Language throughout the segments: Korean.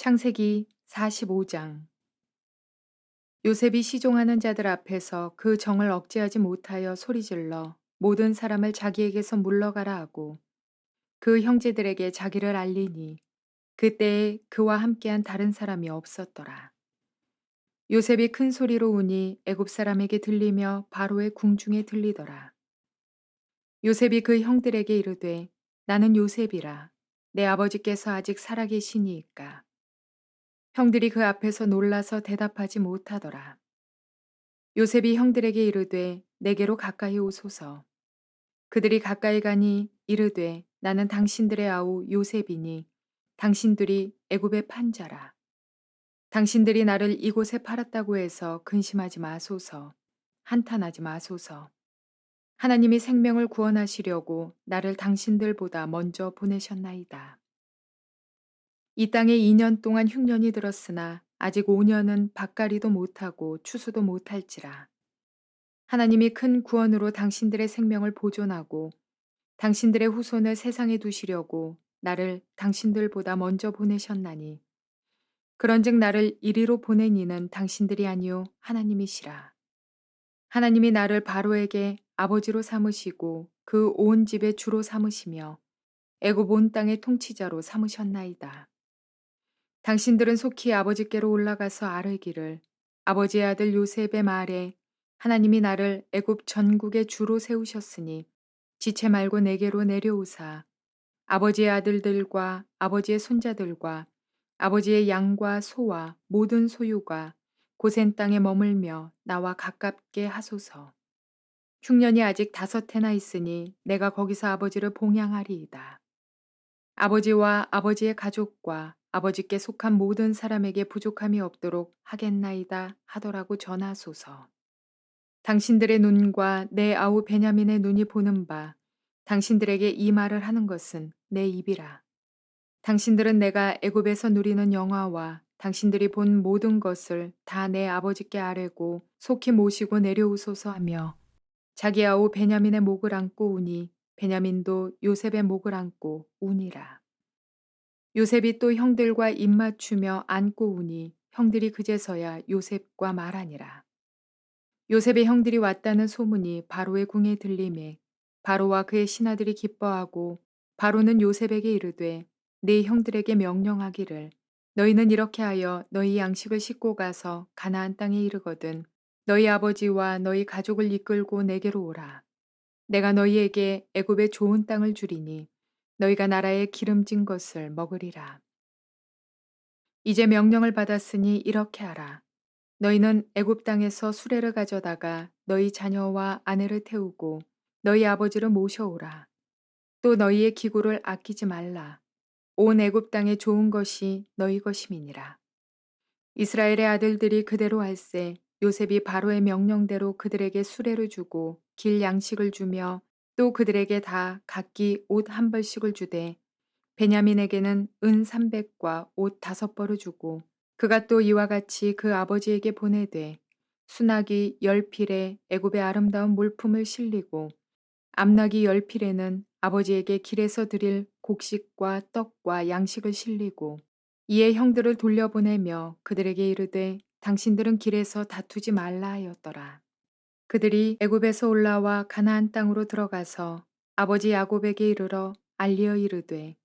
창세기 45장. 요셉이 시종하는 자들 앞에서 그 정을 억제하지 못하여 소리질러 모든 사람을 자기에게서 물러가라 하고 그 형제들에게 자기를 알리니 그때에 그와 함께한 다른 사람이 없었더라. 요셉이 큰 소리로 우니 애굽 사람에게 들리며 바로의 궁중에 들리더라. 요셉이 그 형들에게 이르되 나는 요셉이라. 내 아버지께서 아직 살아계시니이까. 형들이 그 앞에서 놀라서 대답하지 못하더라. 요셉이 형들에게 이르되 내게로 가까이 오소서. 그들이 가까이 가니 이르되 나는 당신들의 아우 요셉이니 당신들이 애굽의 판자라. 당신들이 나를 이곳에 팔았다고 해서 근심하지 마소서. 한탄하지 마소서. 하나님이 생명을 구원하시려고 나를 당신들보다 먼저 보내셨나이다. 이 땅에 2년 동안 흉년이 들었으나 아직 5년은 밭갈이도 못하고 추수도 못할지라. 하나님이 큰 구원으로 당신들의 생명을 보존하고 당신들의 후손을 세상에 두시려고 나를 당신들보다 먼저 보내셨나니 그런즉 나를 이리로 보낸 이는 당신들이 아니요 하나님이시라. 하나님이 나를 바로에게 아버지로 삼으시고 그 온 집의 주로 삼으시며 애굽 온 땅의 통치자로 삼으셨나이다. 당신들은 속히 아버지께로 올라가서 아뢰기를 아버지의 아들 요셉의 말에 하나님이 나를 애굽 전국의 주로 세우셨으니 지체 말고 내게로 내려오사 아버지의 아들들과 아버지의 손자들과 아버지의 양과 소와 모든 소유가 고센 땅에 머물며 나와 가깝게 하소서. 흉년이 아직 5해나 있으니 내가 거기서 아버지를 봉양하리이다. 아버지와 아버지의 가족과 아버지께 속한 모든 사람에게 부족함이 없도록 하겠나이다 하더라고 전하소서. 당신들의 눈과 내 아우 베냐민의 눈이 보는 바 당신들에게 이 말을 하는 것은 내 입이라. 당신들은 내가 애굽에서 누리는 영화와 당신들이 본 모든 것을 다 내 아버지께 아뢰고 속히 모시고 내려오소서 하며 자기 아우 베냐민의 목을 안고 우니 베냐민도 요셉의 목을 안고 우니라. 요셉이 또 형들과 입맞추며 안고 우니 형들이 그제서야 요셉과 말하니라. 요셉의 형들이 왔다는 소문이 바로의 궁에 들리매 바로와 그의 신하들이 기뻐하고 바로는 요셉에게 이르되 네 형들에게 명령하기를 너희는 이렇게 하여 너희 양식을 싣고 가서 가나안 땅에 이르거든 너희 아버지와 너희 가족을 이끌고 내게로 오라. 내가 너희에게 애굽의 좋은 땅을 주리니 너희가 나라의 기름진 것을 먹으리라. 이제 명령을 받았으니 이렇게 하라. 너희는 애굽 땅에서 수레를 가져다가 너희 자녀와 아내를 태우고 너희 아버지를 모셔오라. 또 너희의 기구를 아끼지 말라. 온 애굽 땅에 좋은 것이 너희 것임이니라. 이스라엘의 아들들이 그대로 할세 요셉이 바로의 명령대로 그들에게 수레를 주고 길 양식을 주며 또 그들에게 다 각기 옷 한 벌씩을 주되 베냐민에게는 은 300과 옷 5벌을 주고 그가 또 이와 같이 그 아버지에게 보내되 수나기 10필에 애굽의 아름다운 물품을 실리고 암나기 10필에는 아버지에게 길에서 드릴 곡식과 떡과 양식을 실리고 이에 형들을 돌려보내며 그들에게 이르되 당신들은 길에서 다투지 말라 하였더라. 그들이 애굽에서 올라와 가나안 땅으로 들어가서 아버지 야곱에게 이르러 알리어 이르되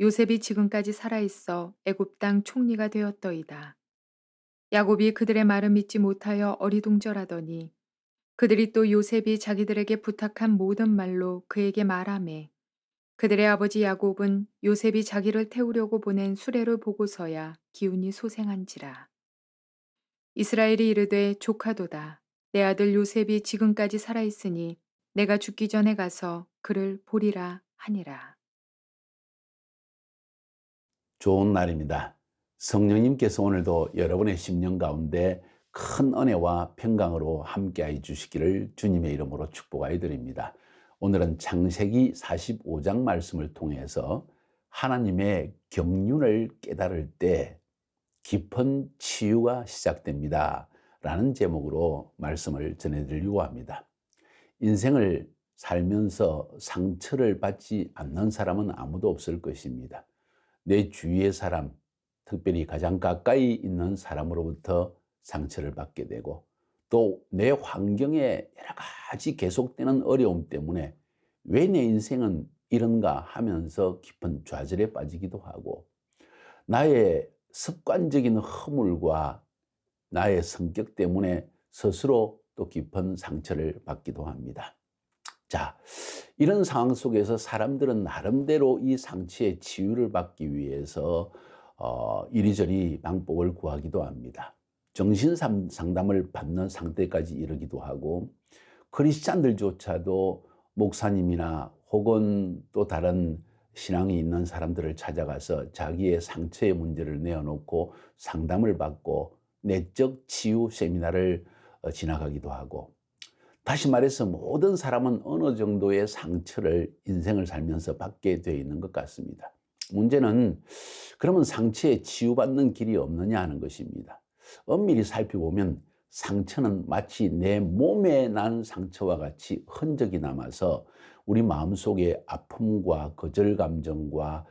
요셉이 지금까지 살아있어 애굽 땅 총리가 되었더이다. 야곱이 그들의 말을 믿지 못하여 어리둥절하더니 그들이 또 요셉이 자기들에게 부탁한 모든 말로 그에게 말하매 그들의 아버지 야곱은 요셉이 자기를 태우려고 보낸 수레를 보고서야 기운이 소생한지라. 이스라엘이 이르되 조카도다. 내 아들 요셉이 지금까지 살아있으니 내가 죽기 전에 가서 그를 보리라 하니라. 좋은 날입니다. 성령님께서 오늘도 여러분의 심령 가운데 큰 은혜와 평강으로 함께해 주시기를 주님의 이름으로 축복하여 드립니다. 오늘은 창세기 45장 말씀을 통해서 하나님의 경륜을 깨달을 때 깊은 치유가 시작됩니다. 라는 제목으로 말씀을 전해드리려고 합니다. 인생을 살면서 상처를 받지 않는 사람은 아무도 없을 것입니다. 내 주위의 사람, 특별히 가장 가까이 있는 사람으로부터 상처를 받게 되고 또 내 환경에 여러 가지 계속되는 어려움 때문에 '왜 내 인생은 이런가?' 하면서 깊은 좌절에 빠지기도 하고 나의 습관적인 허물과 나의 성격 때문에 스스로 또 깊은 상처를 받기도 합니다. 자, 이런 상황 속에서 사람들은 나름대로 이 상처의 치유를 받기 위해서 이리저리 방법을 구하기도 합니다. 정신 상담을 받는 상태까지 이르기도 하고 크리스찬들조차도 목사님이나 혹은 또 다른 신앙이 있는 사람들을 찾아가서 자기의 상처의 문제를 내어놓고 상담을 받고 내적 치유 세미나를 지나가기도 하고 다시 말해서 모든 사람은 어느 정도의 상처를 인생을 살면서 받게 되어 있는 것 같습니다. 문제는 그러면 상처에 치유받는 길이 없느냐 하는 것입니다. 엄밀히 살펴보면 상처는 마치 내 몸에 난 상처와 같이 흔적이 남아서 우리 마음속에 아픔과 거절 감정과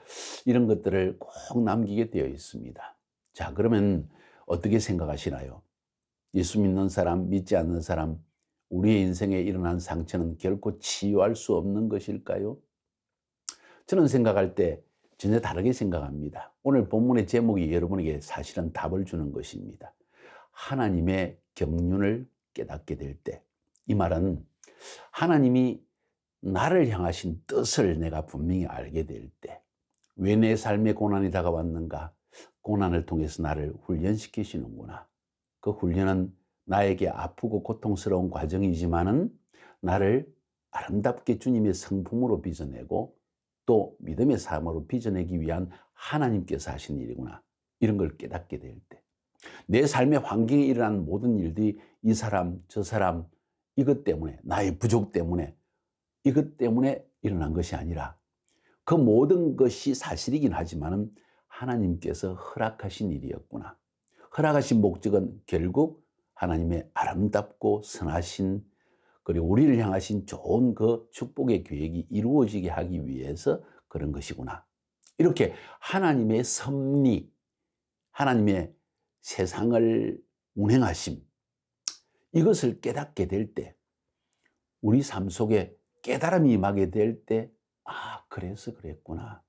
이런 것들을 꼭 남기게 되어 있습니다. 자, 그러면 어떻게 생각하시나요? 예수 믿는 사람, 믿지 않는 사람, 우리의 인생에 일어난 상처는 결코 치유할 수 없는 것일까요? 저는 생각할 때 전혀 다르게 생각합니다. 오늘 본문의 제목이 여러분에게 사실은 답을 주는 것입니다. 하나님의 경륜을 깨닫게 될 때, 이 말은 하나님이 나를 향하신 뜻을 내가 분명히 알게 될 때, 왜 내 삶에 고난이 다가왔는가? 고난을 통해서 나를 훈련시키시는구나. 그 훈련은 나에게 아프고 고통스러운 과정이지만은 나를 아름답게 주님의 성품으로 빚어내고 또 믿음의 삶으로 빚어내기 위한 하나님께서 하신 일이구나. 이런 걸 깨닫게 될 때. 내 삶의 환경에 일어난 모든 일들이 이 사람, 저 사람, 이것 때문에, 나의 부족 때문에, 이것 때문에 일어난 것이 아니라 그 모든 것이 사실이긴 하지만은 하나님께서 허락하신 일이었구나. 허락하신 목적은 결국 하나님의 아름답고 선하신 그리고 우리를 향하신 좋은 그 축복의 계획이 이루어지게 하기 위해서 그런 것이구나. 이렇게 하나님의 섭리, 하나님의 세상을 운행하심, 이것을 깨닫게 될 때, 우리 삶 속에 깨달음이 임하게 될 때, 아, 그래서 그랬구나.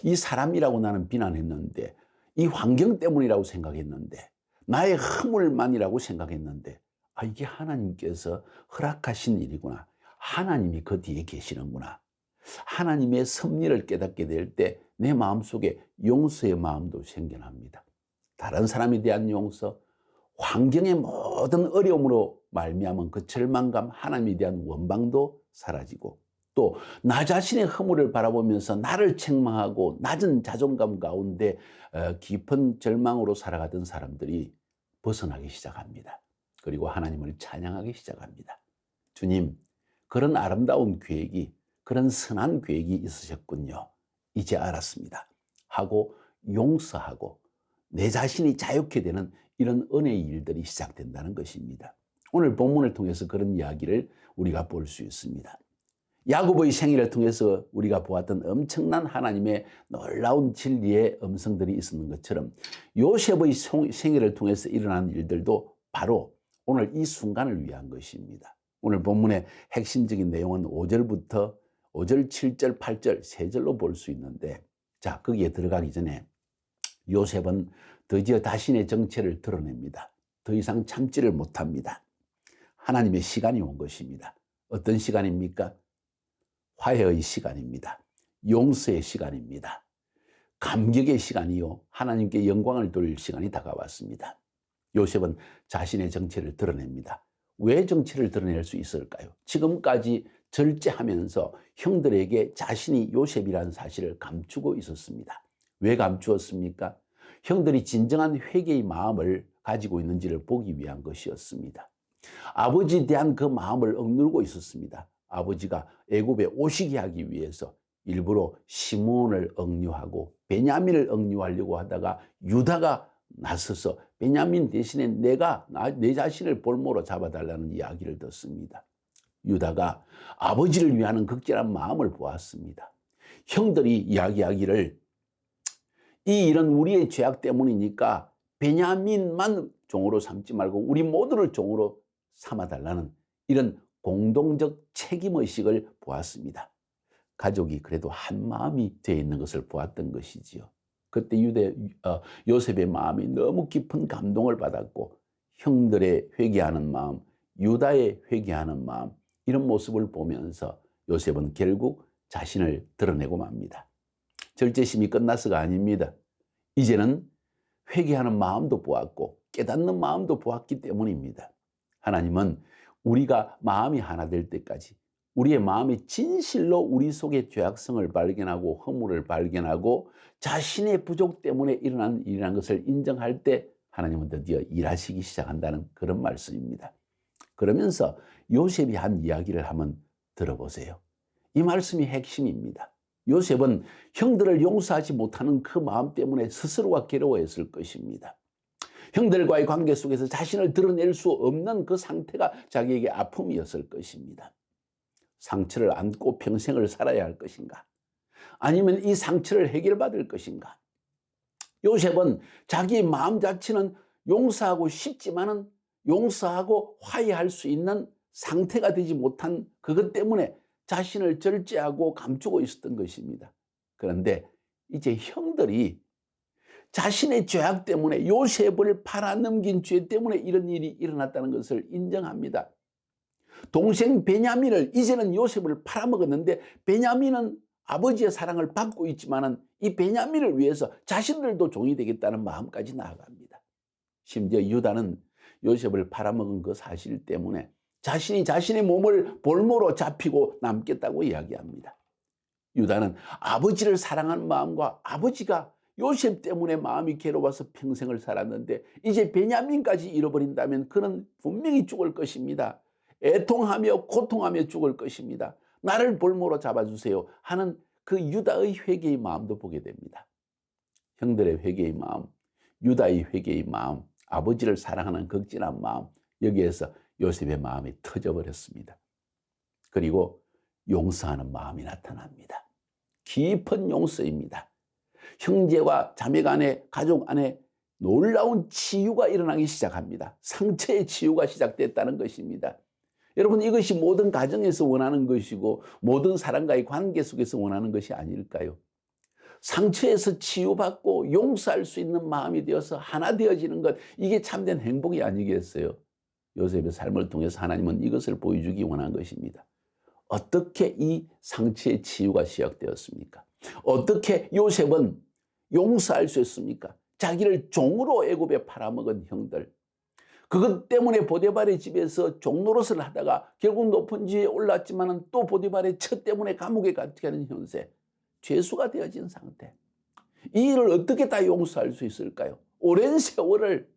이 사람이라고 나는 비난했는데, 이 환경 때문이라고 생각했는데, 나의 허물만이라고 생각했는데, 아, 이게 하나님께서 허락하신 일이구나. 하나님이 그 뒤에 계시는구나. 하나님의 섭리를 깨닫게 될 때 내 마음속에 용서의 마음도 생겨납니다. 다른 사람에 대한 용서, 환경의 모든 어려움으로 말미암은 그 절망감, 하나님에 대한 원망도 사라지고 또 나 자신의 허물을 바라보면서 나를 책망하고 낮은 자존감 가운데 깊은 절망으로 살아가던 사람들이 벗어나기 시작합니다. 그리고 하나님을 찬양하기 시작합니다. 주님, 그런 아름다운 계획이, 그런 선한 계획이 있으셨군요. 이제 알았습니다. 하고 용서하고 내 자신이 자유케 되는 이런 은혜의 일들이 시작된다는 것입니다. 오늘 본문을 통해서 그런 이야기를 우리가 볼 수 있습니다. 야곱의 생애를 통해서 우리가 보았던 엄청난 하나님의 놀라운 진리의 음성들이 있었는 것처럼 요셉의 생애를 통해서 일어난 일들도 바로 오늘 이 순간을 위한 것입니다. 오늘 본문의 핵심적인 내용은 5절부터 5절, 7절, 8절 세 절로 볼 수 있는데 자, 거기에 들어가기 전에 요셉은 드디어 자신의 정체를 드러냅니다. 더 이상 참지를 못합니다. 하나님의 시간이 온 것입니다. 어떤 시간입니까? 화해의 시간입니다. 용서의 시간입니다. 감격의 시간이요. 하나님께 영광을 돌릴 시간이 다가왔습니다. 요셉은 자신의 정체를 드러냅니다. 왜 정체를 드러낼 수 있을까요? 지금까지 절제하면서 형들에게 자신이 요셉이라는 사실을 감추고 있었습니다. 왜 감추었습니까? 형들이 진정한 회개의 마음을 가지고 있는지를 보기 위한 것이었습니다. 아버지에 대한 그 마음을 억누르고 있었습니다. 아버지가 애굽에 오시게 하기 위해서 일부러 시몬을 억류하고 베냐민을 억류하려고 하다가 유다가 나서서 베냐민 대신에 내 자신을 볼모로 잡아달라는 이야기를 듣습니다. 유다가 아버지를 위하는 극진한 마음을 보았습니다. 형들이 이야기하기를 이 일은 우리의 죄악 때문이니까 베냐민만 종으로 삼지 말고 우리 모두를 종으로 삼아달라는 이런 공동적 책임의식을 보았습니다. 가족이 그래도 한 마음이 되어 있는 것을 보았던 것이지요. 그때 요셉의 마음이 너무 깊은 감동을 받았고 형들의 회개하는 마음, 유다의 회개하는 마음, 이런 모습을 보면서 요셉은 결국 자신을 드러내고 맙니다. 절제심이 끝나서가 아닙니다. 이제는 회개하는 마음도 보았고 깨닫는 마음도 보았기 때문입니다. 하나님은 우리가 마음이 하나 될 때까지, 우리의 마음이 진실로 우리 속의 죄악성을 발견하고 허물을 발견하고 자신의 부족 때문에 일어난 일이라는 것을 인정할 때 하나님은 드디어 일하시기 시작한다는 그런 말씀입니다. 그러면서 요셉이 한 이야기를 한번 들어보세요. 이 말씀이 핵심입니다. 요셉은 형들을 용서하지 못하는 그 마음 때문에 스스로가 괴로워했을 것입니다. 형들과의 관계 속에서 자신을 드러낼 수 없는 그 상태가 자기에게 아픔이었을 것입니다. 상처를 안고 평생을 살아야 할 것인가? 아니면 이 상처를 해결받을 것인가? 요셉은 자기의 마음 자체는 용서하고 싶지만은 용서하고 화해할 수 있는 상태가 되지 못한 그것 때문에 자신을 절제하고 감추고 있었던 것입니다. 그런데 이제 형들이 자신의 죄악 때문에 요셉을 팔아넘긴 죄 때문에 이런 일이 일어났다는 것을 인정합니다. 동생 베냐민을, 이제는 요셉을 팔아먹었는데 베냐민은 아버지의 사랑을 받고 있지만은 이 베냐민을 위해서 자신들도 종이 되겠다는 마음까지 나아갑니다. 심지어 유다는 요셉을 팔아먹은 그 사실 때문에 자신이 자신의 몸을 볼모로 잡히고 남겠다고 이야기합니다. 유다는 아버지를 사랑하는 마음과 아버지가 요셉 때문에 마음이 괴로워서 평생을 살았는데 이제 베냐민까지 잃어버린다면 그는 분명히 죽을 것입니다. 애통하며 고통하며 죽을 것입니다. 나를 볼모로 잡아주세요 하는 그 유다의 회개의 마음도 보게 됩니다. 형들의 회개의 마음, 유다의 회개의 마음, 아버지를 사랑하는 극진한 마음, 여기에서 요셉의 마음이 터져버렸습니다. 그리고 용서하는 마음이 나타납니다. 깊은 용서입니다. 형제와 자매 간에, 가족 안에 놀라운 치유가 일어나기 시작합니다. 상처의 치유가 시작됐다는 것입니다. 여러분, 이것이 모든 가정에서 원하는 것이고 모든 사람과의 관계 속에서 원하는 것이 아닐까요? 상처에서 치유받고 용서할 수 있는 마음이 되어서 하나 되어지는 것, 이게 참된 행복이 아니겠어요? 요셉의 삶을 통해서 하나님은 이것을 보여주기 원한 것입니다. 어떻게 이 상처의 치유가 시작되었습니까? 어떻게 요셉은 용서할 수 있습니까? 자기를 종으로 애굽에 팔아먹은 형들, 그것 때문에 보디발의 집에서 종노릇을 하다가 결국 높은 지위에 올랐지만 또 보디발의 처 때문에 감옥에 갇게 하는 현세, 죄수가 되어진 상태, 이 일을 어떻게 다 용서할 수 있을까요? 오랜 세월을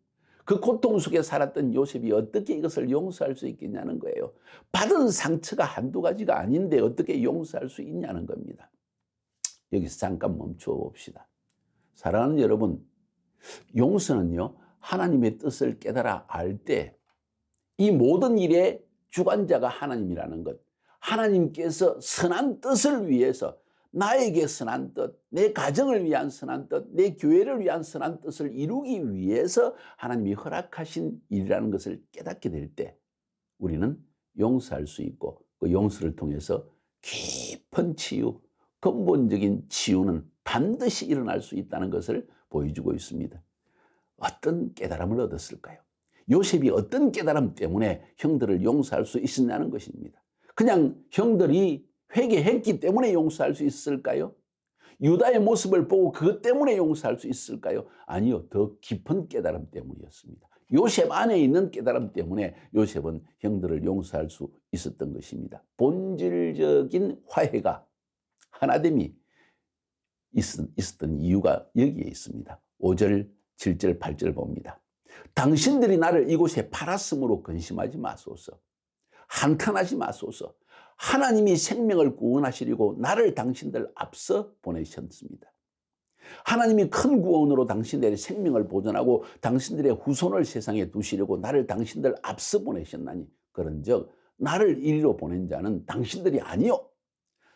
그 고통 속에 살았던 요셉이 어떻게 이것을 용서할 수 있겠냐는 거예요. 받은 상처가 한두 가지가 아닌데 어떻게 용서할 수 있냐는 겁니다. 여기서 잠깐 멈춰 봅시다. 사랑하는 여러분, 용서는요, 하나님의 뜻을 깨달아 알 때 이 모든 일의 주관자가 하나님이라는 것, 하나님께서 선한 뜻을 위해서 나에게 선한 뜻, 내 가정을 위한 선한 뜻, 내 교회를 위한 선한 뜻을 이루기 위해서 하나님이 허락하신 일이라는 것을 깨닫게 될 때 우리는 용서할 수 있고 그 용서를 통해서 깊은 치유, 근본적인 치유는 반드시 일어날 수 있다는 것을 보여주고 있습니다. 어떤 깨달음을 얻었을까요? 요셉이 어떤 깨달음 때문에 형들을 용서할 수 있었냐는 것입니다. 그냥 형들이 회개했기 때문에 용서할 수 있을까요? 유다의 모습을 보고 그것 때문에 용서할 수 있을까요? 아니요, 더 깊은 깨달음 때문이었습니다. 요셉 안에 있는 깨달음 때문에 요셉은 형들을 용서할 수 있었던 것입니다. 본질적인 화해가, 하나됨이 있었던 이유가 여기에 있습니다. 5절, 7절, 8절 봅니다. 당신들이 나를 이곳에 팔았으므로 근심하지 마소서. 한탄하지 마소서. 하나님이 생명을 구원하시려고 나를 당신들 앞서 보내셨습니다. 하나님이 큰 구원으로 당신들의 생명을 보존하고 당신들의 후손을 세상에 두시려고 나를 당신들 앞서 보내셨나니 그런즉 나를 이리로 보낸 자는 당신들이 아니요,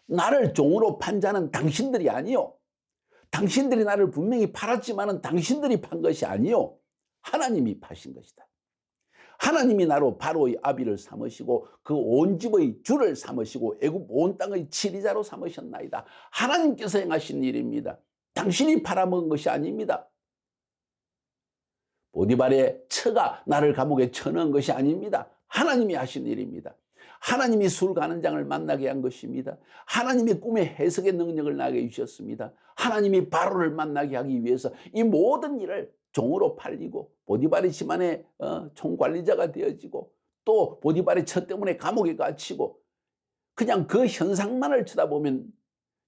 나를 종으로 판 자는 당신들이 아니요, 당신들이 나를 분명히 팔았지만은 당신들이 판 것이 아니요, 하나님이 파신 것이다. 하나님이 나로 바로의 아비를 삼으시고 그 온 집의 주를 삼으시고 애굽 온 땅의 치리자로 삼으셨나이다. 하나님께서 행하신 일입니다. 당신이 팔아먹은 것이 아닙니다. 보디발의 처가 나를 감옥에 쳐넣은 것이 아닙니다. 하나님이 하신 일입니다. 하나님이 술 가는 장을 만나게 한 것입니다. 하나님이 꿈의 해석의 능력을 나게 주셨습니다. 하나님이 바로를 만나게 하기 위해서 이 모든 일을 종으로 팔리고 보디발의 집안의 총관리자가 되어지고 또 보디발의 처 때문에 감옥에 갇히고 그냥 그 현상만을 쳐다보면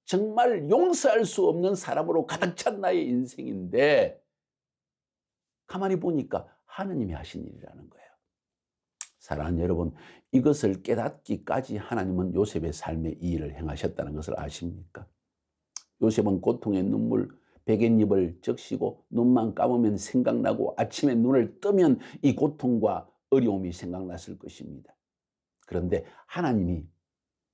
정말 용서할 수 없는 사람으로 가득 찬 나의 인생인데 가만히 보니까 하나님이 하신 일이라는 거예요. 사랑하는 여러분, 이것을 깨닫기까지 하나님은 요셉의 삶에 이 일을 행하셨다는 것을 아십니까? 요셉은 고통의 눈물, 베갯잎을 적시고 눈만 감으면 생각나고 아침에 눈을 뜨면 이 고통과 어려움이 생각났을 것입니다. 그런데 하나님이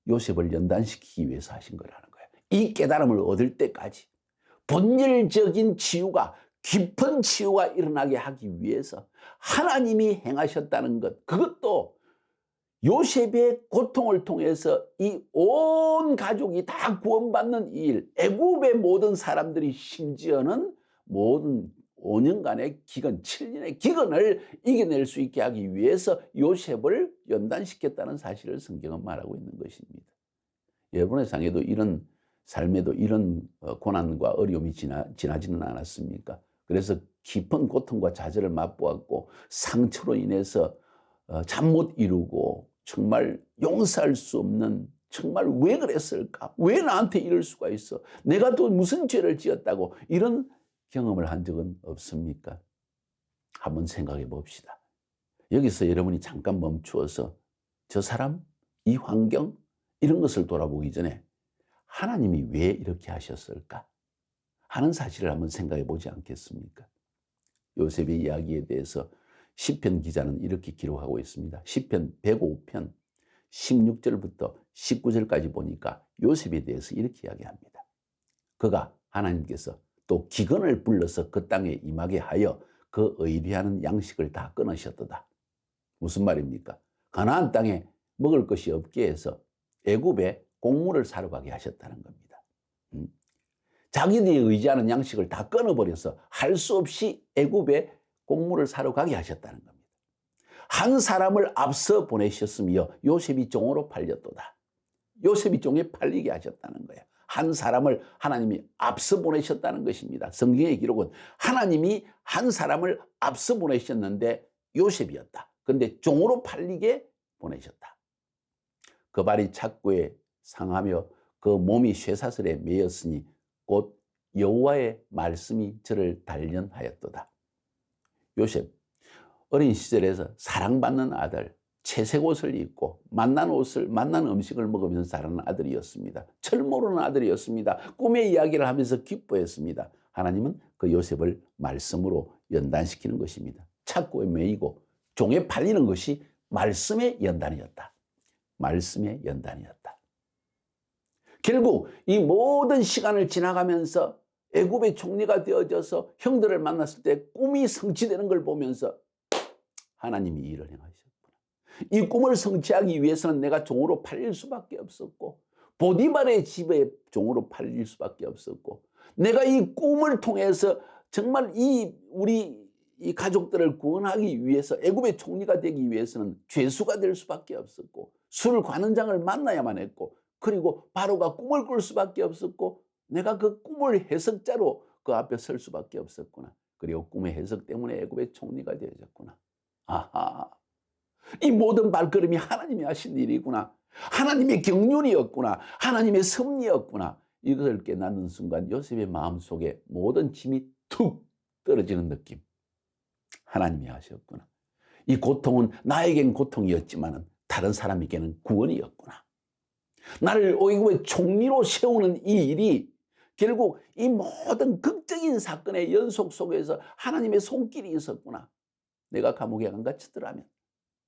요셉을 연단시키기 위해서 하신 거라는 거예요. 이 깨달음을 얻을 때까지 본질적인 치유가, 깊은 치유가 일어나게 하기 위해서 하나님이 행하셨다는 것, 그것도 요셉의 고통을 통해서 이 온 가족이 다 구원받는 이 일, 애굽의 모든 사람들이 심지어는 모든 5년간의 기근, 7년의 기근을 이겨낼 수 있게 하기 위해서 요셉을 연단시켰다는 사실을 성경은 말하고 있는 것입니다. 여러분의 상에도 이런 삶에도 이런 고난과 어려움이 지나지는 않았습니까? 그래서 깊은 고통과 좌절을 맛보았고 상처로 인해서 잠 못 이루고 정말 용서할 수 없는, 정말 왜 그랬을까? 왜 나한테 이럴 수가 있어? 내가 또 무슨 죄를 지었다고 이런 경험을 한 적은 없습니까? 한번 생각해 봅시다. 여기서 여러분이 잠깐 멈추어서 저 사람, 이 환경, 이런 것을 돌아보기 전에 하나님이 왜 이렇게 하셨을까 하는 사실을 한번 생각해 보지 않겠습니까? 요셉의 이야기에 대해서 시편 기자는 이렇게 기록하고 있습니다. 시편 105편 16절부터 19절까지 보니까 요셉에 대해서 이렇게 이야기합니다. 그가, 하나님께서 또 기근을 불러서 그 땅에 임하게 하여 그 의뢰하는 양식을 다 끊으셨도다. 무슨 말입니까? 가나안 땅에 먹을 것이 없게 해서 애굽에 곡물을 사러 가게 하셨다는 겁니다. 자기들이 의지하는 양식을 다 끊어버려서 할 수 없이 애굽에 곡물을 사러 가게 하셨다는 겁니다. 한 사람을 앞서 보내셨으며 요셉이 종으로 팔렸도다. 요셉이 종에 팔리게 하셨다는 거예요. 한 사람을 하나님이 앞서 보내셨다는 것입니다. 성경의 기록은 하나님이 한 사람을 앞서 보내셨는데 요셉이었다. 그런데 종으로 팔리게 보내셨다. 그 발이 착고에 상하며 그 몸이 쇠사슬에 매였으니 곧 여호와의 말씀이 저를 단련하였도다. 요셉, 어린 시절에서 사랑받는 아들, 채색 옷을 입고 맛난 음식을 먹으면서 자라는 아들이었습니다. 철 모르는 아들이었습니다. 꿈의 이야기를 하면서 기뻐했습니다. 하나님은 그 요셉을 말씀으로 연단시키는 것입니다. 착고에 매이고 종에 팔리는 것이 말씀의 연단이었다. 말씀의 연단이었다. 결국 이 모든 시간을 지나가면서 애굽의 총리가 되어져서 형들을 만났을 때 꿈이 성취되는 걸 보면서 하나님이 일을 행하셨구나. 이 꿈을 성취하기 위해서는 내가 종으로 팔릴 수밖에 없었고 보디발의 집에 종으로 팔릴 수밖에 없었고 내가 이 꿈을 통해서 정말 우리 가족들을 구원하기 위해서 애굽의 총리가 되기 위해서는 죄수가 될 수밖에 없었고 술 관원장을 만나야만 했고 그리고 바로가 꿈을 꿀 수밖에 없었고 내가 그 꿈을 해석자로 그 앞에 설 수밖에 없었구나. 그리고 꿈의 해석 때문에 애굽의 총리가 되어졌구나. 아하, 이 모든 발걸음이 하나님이 하신 일이구나. 하나님의 경륜이었구나. 하나님의 섭리였구나. 이것을 깨닫는 순간 요셉의 마음속에 모든 짐이 툭 떨어지는 느낌. 하나님이 하셨구나. 이 고통은 나에겐 고통이었지만 다른 사람에게는 구원이었구나. 나를 애굽의 총리로 세우는 이 일이 결국 이 모든 극적인 사건의 연속 속에서 하나님의 손길이 있었구나. 내가 감옥에 안 갇히더라면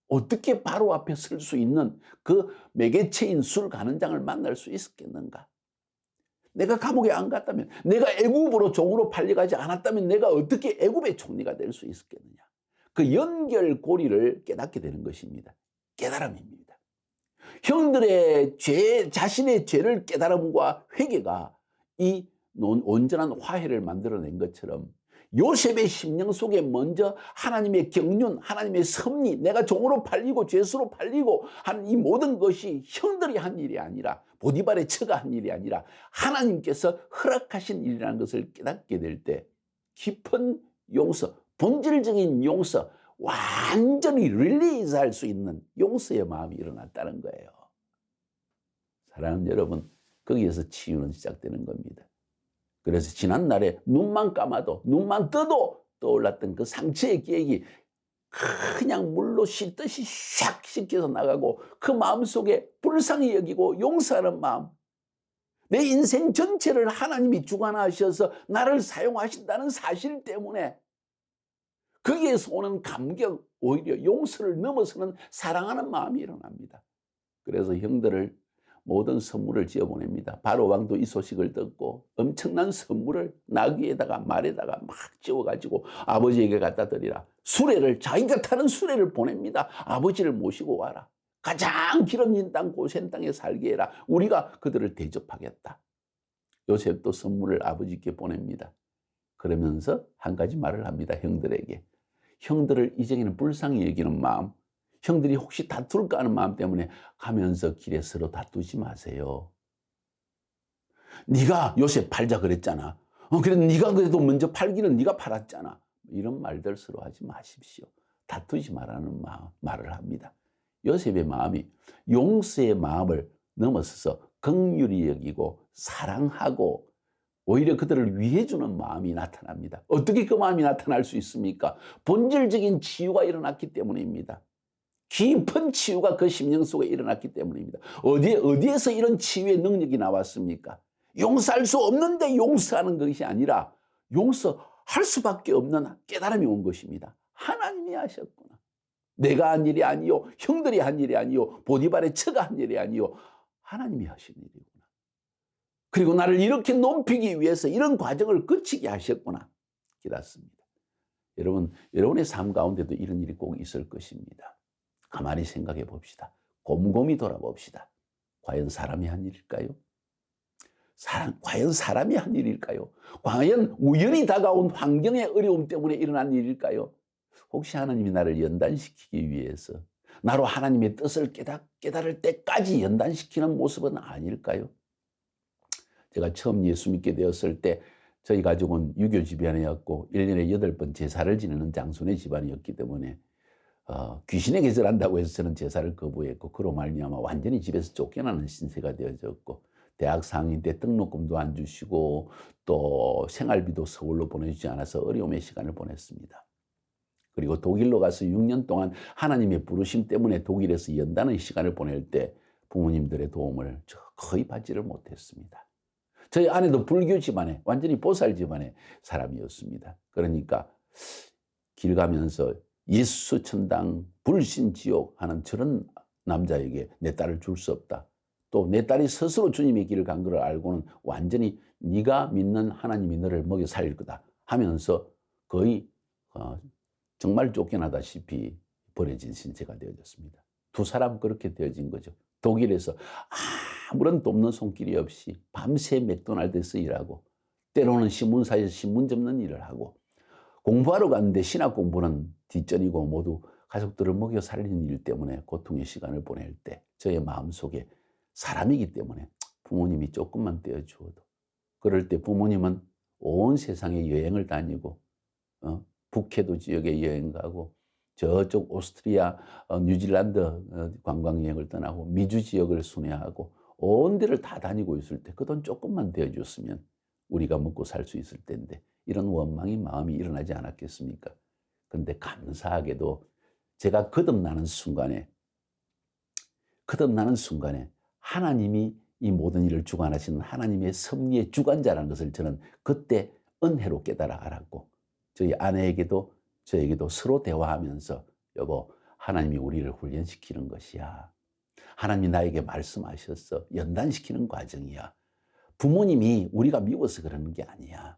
어떻게 바로 앞에 설 수 있는 그 매개체인 술 가는 장을 만날 수 있었겠는가. 내가 감옥에 안 갔다면, 내가 애굽으로 종으로 팔려가지 않았다면 내가 어떻게 애굽의 총리가 될 수 있었겠느냐. 그 연결고리를 깨닫게 되는 것입니다. 깨달음입니다. 형들의 죄, 자신의 죄를 깨달음과 회개가 이 온전한 화해를 만들어낸 것처럼 요셉의 심령 속에 먼저 하나님의 경륜, 하나님의 섭리, 내가 종으로 팔리고 죄수로 팔리고 한 이 모든 것이 형들이 한 일이 아니라, 보디발의 처가 한 일이 아니라 하나님께서 허락하신 일이라는 것을 깨닫게 될 때 깊은 용서, 본질적인 용서, 완전히 릴리즈할 수 있는 용서의 마음이 일어났다는 거예요. 사랑하는 여러분, 거기에서 치유는 시작되는 겁니다. 그래서 지난날에 눈만 감아도, 눈만 떠도 떠올랐던 그 상처의 기억이 그냥 물로 씻듯이 샥 씻겨서 나가고, 그 마음속에 불쌍히 여기고 용서하는 마음, 내 인생 전체를 하나님이 주관하셔서 나를 사용하신다는 사실 때문에 거기에서 오는 감격, 오히려 용서를 넘어서는 사랑하는 마음이 일어납니다. 그래서 형들을 모든 선물을 지어 보냅니다. 바로 왕도 이 소식을 듣고 엄청난 선물을 나귀에다가 말에다가 막 지어가지고 아버지에게 갖다 드리라. 수레를, 자기가 타는 수레를 보냅니다. 아버지를 모시고 와라. 가장 기름진 땅 고센 땅에 살게 해라. 우리가 그들을 대접하겠다. 요셉도 선물을 아버지께 보냅니다. 그러면서 한 가지 말을 합니다. 형들에게. 형들을 이제는 불쌍히 여기는 마음, 형들이 혹시 다툴까 하는 마음 때문에 가면서 길에 서로 다투지 마세요. 네가 요셉 팔자 그랬잖아. 그래 네가 그래도 먼저 팔기는 네가 팔았잖아. 이런 말들 서로 하지 마십시오. 다투지 말라는 말을 합니다. 요셉의 마음이 용서의 마음을 넘어서서 긍휼히 여기고 사랑하고 오히려 그들을 위해주는 마음이 나타납니다. 어떻게 그 마음이 나타날 수 있습니까? 본질적인 치유가 일어났기 때문입니다. 깊은 치유가 그 심령 속에 일어났기 때문입니다. 어디에서 이런 치유의 능력이 나왔습니까? 용서할 수 없는데 용서하는 것이 아니라 용서할 수밖에 없는 깨달음이 온 것입니다. 하나님이 하셨구나. 내가 한 일이 아니요, 형들이 한 일이 아니요, 보디발의 처가 한 일이 아니요, 하나님이 하신 일이구나. 그리고 나를 이렇게 높이기 위해서 이런 과정을 거치게 하셨구나 깨닫습니다. 여러분, 여러분의 삶 가운데도 이런 일이 꼭 있을 것입니다. 가만히 생각해 봅시다. 곰곰이 돌아봅시다. 과연 사람이 한 일일까요? 과연 사람이 한 일일까요? 과연 우연히 다가온 환경의 어려움 때문에 일어난 일일까요? 혹시 하나님이 나를 연단시키기 위해서 나로 하나님의 뜻을 깨달을 때까지 연단시키는 모습은 아닐까요? 제가 처음 예수 믿게 되었을 때 저희 가족은 유교 집안이었고 1년에 8번 제사를 지내는 장손의 집안이었기 때문에 귀신에 계절한다고 해서 저는 제사를 거부했고 그로 말미암아 완전히 집에서 쫓겨나는 신세가 되어졌고 대학 4학년 때 등록금도 안 주시고 또 생활비도 서울로 보내주지 않아서 어려움의 시간을 보냈습니다. 그리고 독일로 가서 6년 동안 하나님의 부르심 때문에 독일에서 연단의 시간을 보낼 때 부모님들의 도움을 거의 받지를 못했습니다. 저희 아내도 불교 집안에 완전히 보살 집안의 사람이었습니다. 그러니까 길 가면서 예수 천당 불신 지옥 하는 저런 남자에게 내 딸을 줄 수 없다. 또 내 딸이 스스로 주님의 길을 간 것을 알고는 완전히 네가 믿는 하나님이 너를 먹여 살릴 거다 하면서 거의 정말 쫓겨나다시피 버려진 신세가 되어졌습니다. 두 사람 그렇게 되어진 거죠. 독일에서 아무런 돕는 손길이 없이 밤새 맥도날드에서 일하고 때로는 신문사에서 신문 접는 일을 하고 공부하러 갔는데 신학 공부는 뒷전이고 모두 가족들을 먹여 살리는 일 때문에 고통의 시간을 보낼 때 저의 마음속에 사람이기 때문에 부모님이 조금만 떼어주어도 그럴 때 부모님은 온 세상에 여행을 다니고 북해도 지역에 여행 가고 저쪽 오스트리아, 뉴질랜드 관광여행을 떠나고 미주 지역을 순회하고 온 데를 다 다니고 있을 때 그 돈 조금만 대어줬으면 우리가 먹고 살 수 있을 텐데 이런 원망의 마음이 일어나지 않았겠습니까? 그런데 감사하게도 제가 거듭나는 순간에 하나님이 이 모든 일을 주관하시는 하나님의 섭리의 주관자라는 것을 저는 그때 은혜로 깨달아 알았고 저희 아내에게도 저에게도 서로 대화하면서 여보 하나님이 우리를 훈련시키는 것이야. 하나님이 나에게 말씀하셨어. 연단시키는 과정이야. 부모님이 우리가 미워서 그러는 게 아니야.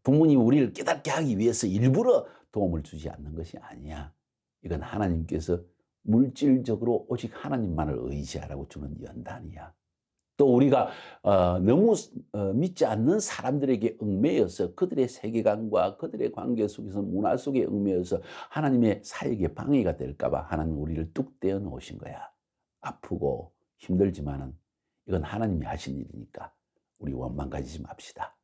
부모님이 우리를 깨닫게 하기 위해서 일부러 도움을 주지 않는 것이 아니야. 이건 하나님께서 물질적으로 오직 하나님만을 의지하라고 주는 연단이야. 또 우리가 너무 믿지 않는 사람들에게 얽매여서 그들의 세계관과 그들의 관계 속에서 문화 속에 얽매여서 하나님의 사역에 방해가 될까 봐 하나님 우리를 뚝 떼어 놓으신 거야. 아프고 힘들지만은 이건 하나님이 하신 일이니까 우리 원망 가지지 맙시다.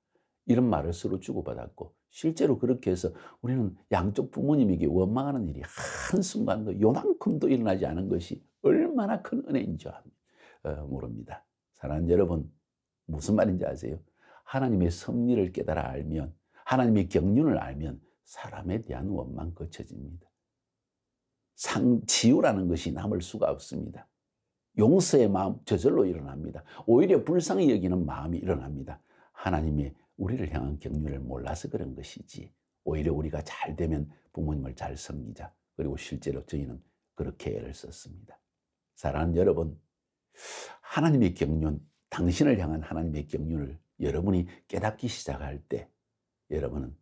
이런 말을 서로 주고받았고, 실제로 그렇게 해서 우리는 양쪽 부모님에게 원망하는 일이 한순간도 요만큼도 일어나지 않은 것이 얼마나 큰 은혜인 줄 모릅니다. 사랑하는 여러분, 무슨 말인지 아세요? 하나님의 섭리를 깨달아 알면, 하나님의 경륜을 알면 사람에 대한 원망 거쳐집니다. 지우라는 것이 남을 수가 없습니다. 용서의 마음 저절로 일어납니다. 오히려 불쌍히 여기는 마음이 일어납니다. 하나님의 우리를 향한 경륜을 몰라서 그런 것이지, 오히려 우리가 잘 되면 부모님을 잘 섬기자. 그리고 실제로 저희는 그렇게 애를 썼습니다. 사랑하는 여러분, 하나님의 경륜, 당신을 향한 하나님의 경륜을 여러분이 깨닫기 시작할 때 여러분은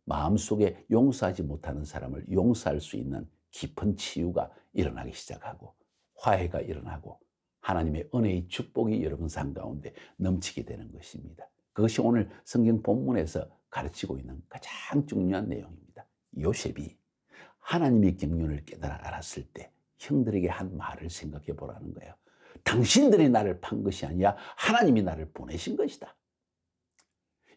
마음속에 용서하지 못하는 사람을 용서할 수 있는 깊은 치유가 일어나기 시작하고, 화해가 일어나고 하나님의 은혜의 축복이 여러분 삶 가운데 넘치게 되는 것입니다. 그것이 오늘 성경 본문에서 가르치고 있는 가장 중요한 내용입니다. 요셉이 하나님의 경륜을 깨달아 알았을 때 형들에게 한 말을 생각해 보라는 거예요. 당신들이 나를 판 것이 아니라 하나님이 나를 보내신 것이다.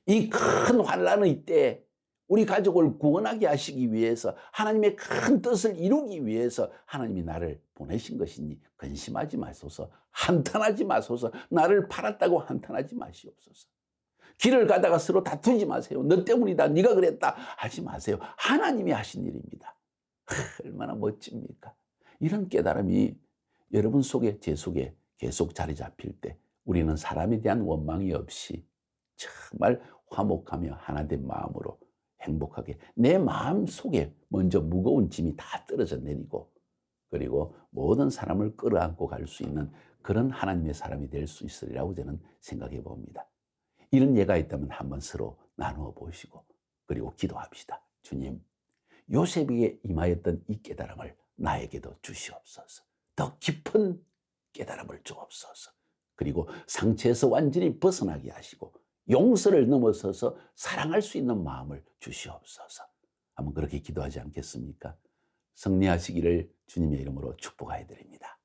이 큰 환난의 때에 우리 가족을 구원하게 하시기 위해서, 하나님의 큰 뜻을 이루기 위해서 하나님이 나를 보내신 것이니 근심하지 마소서, 한탄하지 마소서, 나를 팔았다고 한탄하지 마시옵소서. 길을 가다가 서로 다투지 마세요. 너 때문이다, 네가 그랬다 하지 마세요. 하나님이 하신 일입니다. 얼마나 멋집니까? 이런 깨달음이 여러분 속에, 제 속에 계속 자리 잡힐 때 우리는 사람에 대한 원망이 없이 정말 화목하며 하나된 마음으로 행복하게 내 마음 속에 먼저 무거운 짐이 다 떨어져 내리고, 그리고 모든 사람을 끌어안고 갈 수 있는 그런 하나님의 사람이 될 수 있으리라고 저는 생각해 봅니다. 이런 예가 있다면 한번 서로 나누어 보시고, 그리고 기도합시다. 주님, 요셉에게 임하였던 이 깨달음을 나에게도 주시옵소서. 더 깊은 깨달음을 주옵소서. 그리고 상처에서 완전히 벗어나게 하시고 용서를 넘어서서 사랑할 수 있는 마음을 주시옵소서. 한번 그렇게 기도하지 않겠습니까? 승리하시기를 주님의 이름으로 축복하여 드립니다.